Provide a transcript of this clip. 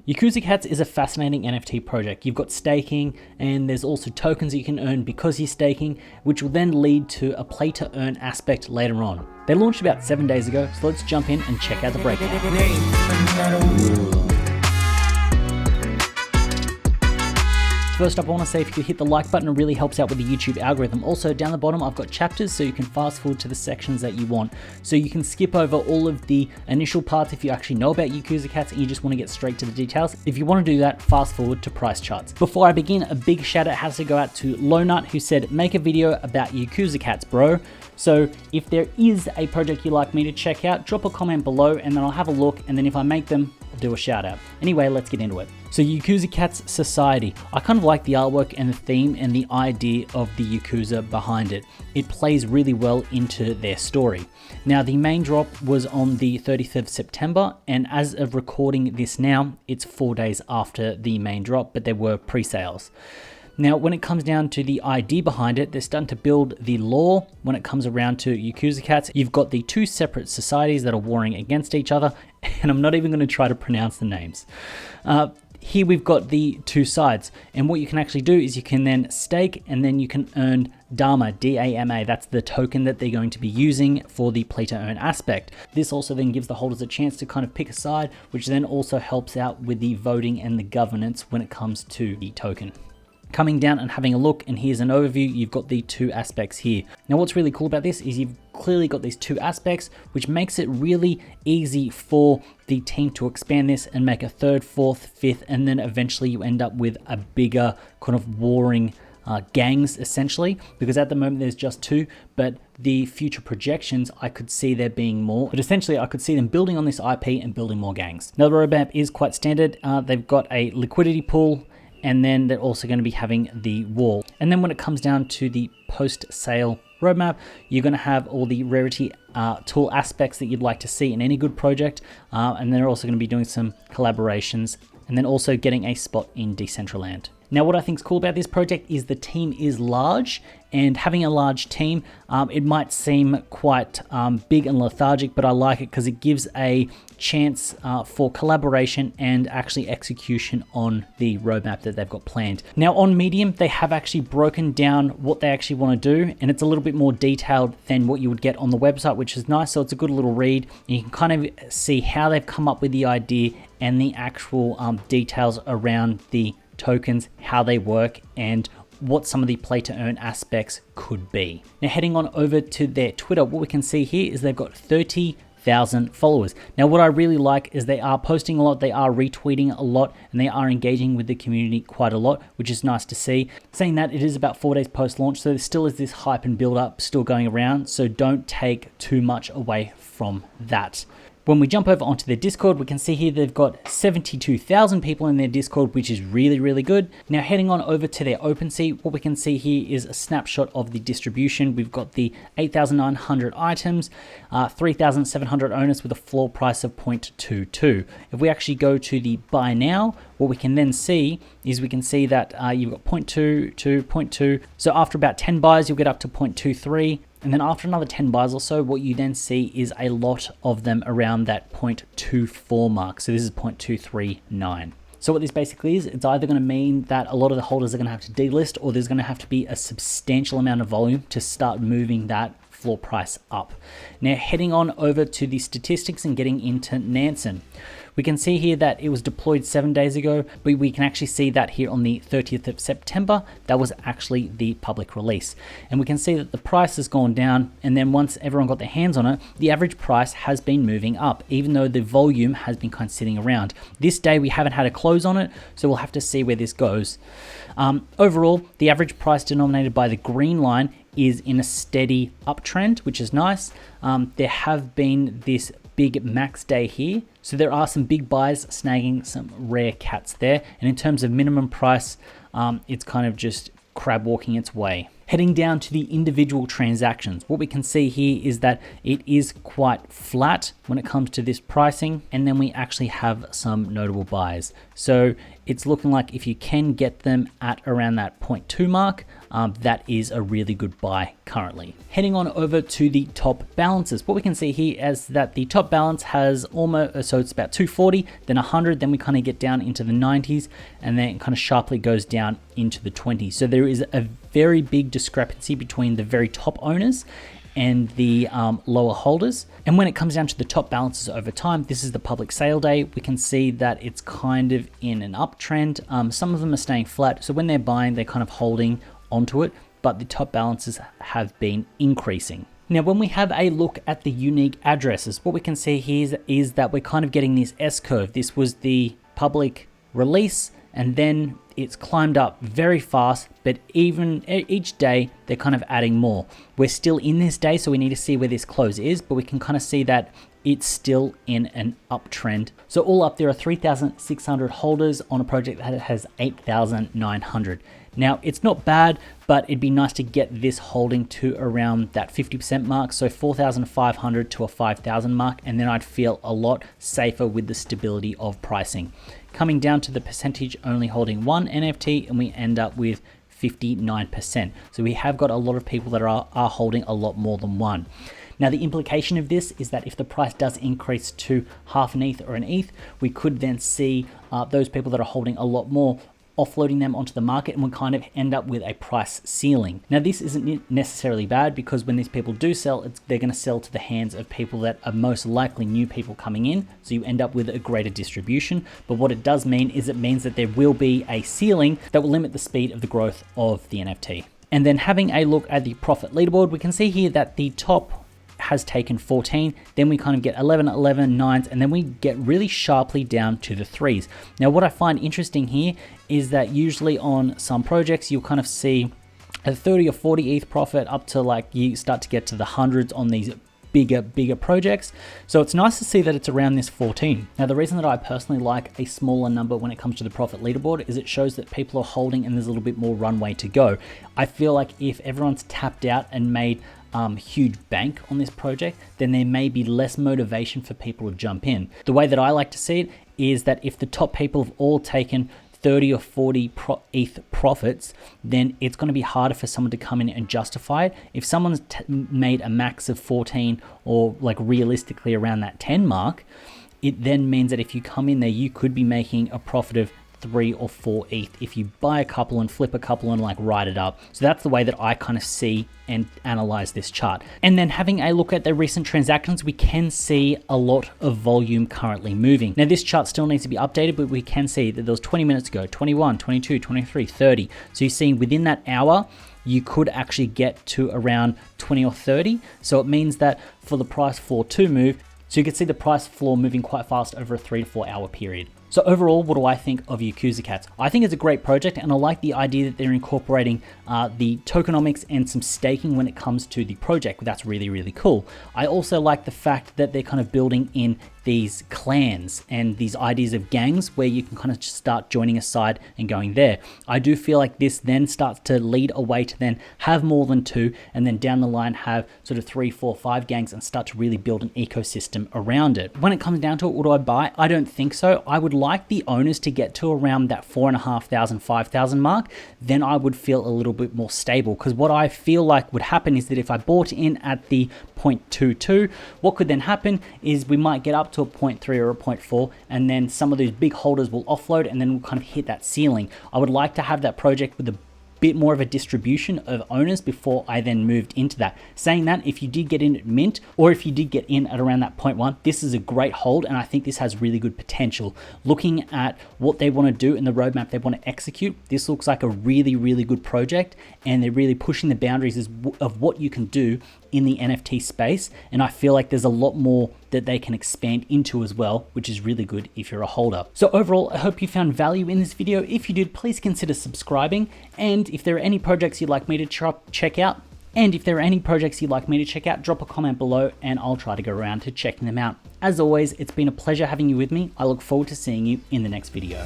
Yakuza Cats is a fascinating NFT project. You've got staking, and there's also tokens that you can earn because you're staking, which will then lead to a play to earn aspect later on. They launched about 7 days ago, so let's jump in and check out the breakdown. First up, I want to say if you could hit the like button, it really helps out with the YouTube algorithm. Also, down the bottom, I've got chapters so you can fast forward to the sections that you want. So you can skip over all of the initial parts if you actually know about Yakuza Cats and you just want to get straight to the details. If you want to do that, fast forward to price charts. Before I begin, a big shout out has to go out to Lonut, who said, make a video about Yakuza Cats, bro. So if there is a project you'd like me to check out, drop a comment below and then I'll have a look, and then if I make them, I'll do a shout out. Anyway, let's get into it. So Yakuza Cats Society. I kind of like the artwork and the theme and the idea of the Yakuza behind it. It plays really well into their story. Now, the main drop was on the 30th of September, and as of recording this now, it's 4 days after the main drop, but there were pre-sales. Now, when it comes down to the idea behind it, they're starting to build the lore. When it comes around to Yakuza Cats, you've got the two separate societies that are warring against each other, and I'm not even going to try to pronounce the names. Here we've got the two sides, and what you can actually do is you can then stake, and then you can earn Dama, D-A-M-A. That's the token that they're going to be using for the play to earn aspect. This also then gives the holders a chance to kind of pick a side, which then also helps out with the voting and the governance when it comes to the token. Coming down and having a look, and here's an overview, you've got the two aspects here. Now what's really cool about this is you've clearly got these two aspects, which makes it really easy for the team to expand this and make a third, fourth, fifth, and then eventually you end up with a bigger kind of warring gangs essentially, because at the moment there's just two, but the future projections, I could see there being more, but essentially I could see them building on this IP and building more gangs. Now the roadmap is quite standard. They've got a liquidity pool, and then they're also going to be having the wall. And then when it comes down to the post-sale roadmap, you're going to have all the rarity tool aspects that you'd like to see in any good project. And they're also going to be doing some collaborations, and then also getting a spot in Decentraland. Now, what I think is cool about this project is the team is large, and having a large team, it might seem quite big and lethargic, but I like it because it gives a chance for collaboration and actually execution on the roadmap that they've got planned. Now on Medium, they have actually broken down what they actually want to do, and it's a little bit more detailed than what you would get on the website, which is nice. So it's a good little read. You can kind of see how they've come up with the idea and the actual details around the tokens, how they work, and what some of the play to earn aspects could be. Now heading on over to their Twitter, what we can see here is they've got 30,000 followers. Now what I really like is they are posting a lot, they are retweeting a lot, and they are engaging with the community quite a lot, which is nice to see. Saying that, it is about 4 days post launch, so there still is this hype and build up still going around, so don't take too much away from that. When we jump over onto their Discord, we can see here they've got 72,000 people in their Discord, which is really, really good. Now heading on over to their Opensea, what we can see here is a snapshot of the distribution. We've got the 8,900 items, 3,700 owners with a floor price of 0.22. If we actually go to the buy now, what we can then see is we can see that you've got 0.2 to 0.2. So after about 10 buys, you'll get up to 0.23. And then after another 10 buys or so, what you then see is a lot of them around that 0.24 mark. So this is 0.239. So what this basically is, it's either going to mean that a lot of the holders are going to have to delist, or there's going to have to be a substantial amount of volume to start moving that floor price up. Now heading on over to the statistics and getting into Nansen. We can see here that it was deployed 7 days ago, but we can actually see that here on the 30th of September, that was actually the public release. And we can see that the price has gone down, and then once everyone got their hands on it, the average price has been moving up, even though the volume has been kind of sitting around. This day we haven't had a close on it, so we'll have to see where this goes. Overall, the average price denominated by the green line is in a steady uptrend, which is nice. There have been this big max day here, so there are some big buys snagging some rare cats there, and in terms of minimum price, it's kind of just crab walking its way. Heading down to the individual transactions, what we can see here is that it is quite flat when it comes to this pricing, and then we actually have some notable buys. So it's looking like if you can get them at around that 0.2 mark, that is a really good buy currently. Heading on over to the top balances, what we can see here is that the top balance has almost, so it's about 240, then 100, then we kind of get down into the 90s, and then it kind of sharply goes down into the 20s. So there is a very big discrepancy between the very top owners and the lower holders. And when it comes down to the top balances over time, this is the public sale day. We can see that it's kind of in an uptrend. Some of them are staying flat. So when they're buying, they're kind of holding onto it, but the top balances have been increasing. Now, when we have a look at the unique addresses, what we can see here is that we're kind of getting this S-curve. This was the public release, and then it's climbed up very fast, but even each day they're kind of adding more. We're still in this day, so we need to see where this close is, but we can kind of see that it's still in an uptrend. So all up, there are 3,600 holders on a project that has 8,900. Now, it's not bad, but it'd be nice to get this holding to around that 50% mark, so 4,500 to a 5,000 mark, and then I'd feel a lot safer with the stability of pricing. Coming down to the percentage only holding one NFT, and we end up with 59%. So we have got a lot of people that are holding a lot more than one. Now, the implication of this is that if the price does increase to half an ETH or an ETH, we could then see those people that are holding a lot more offloading them onto the market, and we'll kind of end up with a price ceiling. Now, this isn't necessarily bad, because when these people do sell, they're going to sell to the hands of people that are most likely new people coming in, so you end up with a greater distribution. But what it does mean is it means that there will be a ceiling that will limit the speed of the growth of the NFT. And then having a look at the profit leaderboard, we can see here that the top has taken 14, then we kind of get 11, 11, 9s, and then we get really sharply down to the 3s. Now, what I find interesting here is that usually on some projects, you'll kind of see a 30 or 40 ETH profit up to, like, you start to get to the hundreds on these bigger projects. So it's nice to see that it's around this 14. Now, the reason that I personally like a smaller number when it comes to the profit leaderboard is it shows that people are holding and there's a little bit more runway to go. I feel like if everyone's tapped out and made huge bank on this project, then there may be less motivation for people to jump in. The way that I like to see it is that if the top people have all taken 30 or 40 ETH profits, then it's going to be harder for someone to come in and justify it. If someone's made a max of 14, or like realistically around that 10 mark, it then means that if you come in there, you could be making a profit of 3 or 4 ETH if you buy a couple and flip a couple and like write it up. So that's the way that I kind of see and analyze this chart. And then having a look at the recent transactions, we can see a lot of volume currently moving. Now, this chart still needs to be updated, but we can see that there was 20 minutes ago, 21, 22, 23, 30. So you're seeing within that hour, you could actually get to around 20 or 30. So it means that for the price floor to move, so you can see the price floor moving quite fast over a 3 to 4 hour period. So overall, what do I think of Yakuza Cats? I think it's a great project, and I like the idea that they're incorporating the tokenomics and some staking when it comes to the project. That's really, really cool. I also like the fact that they're kind of building in these clans and these ideas of gangs where you can kind of just start joining a side and going there. I do feel like this then starts to lead a way to then have more than 2, and then down the line have sort of 3, 4, 5 gangs and start to really build an ecosystem around it. When it comes down to it, what do I buy? I don't think so. I would like the owners to get to around that 4,500, 5,000 mark. Then I would feel a little bit more stable, because what I feel like would happen is that if I bought in at the 0.22, what could then happen is we might get up to a 0.3 or a 0.4, and then some of those big holders will offload, and then we'll kind of hit that ceiling. I would like to have that project with a bit more of a distribution of owners before I then moved into that. Saying that, if you did get in at mint, or if you did get in at around that 0.1, this is a great hold, and I think this has really good potential. Looking at what they want to do in the roadmap they want to execute, this looks like a really, really good project, and they're really pushing the boundaries of what you can do in the NFT space, and I feel like there's a lot more that they can expand into as well, which is really good if you're a holder. So overall, I hope you found value in this video. If you did, please consider subscribing, and if there are any projects you'd like me to check out, drop a comment below and I'll try to go around to checking them out. As always, it's been a pleasure having you with me. I look forward to seeing you in the next video.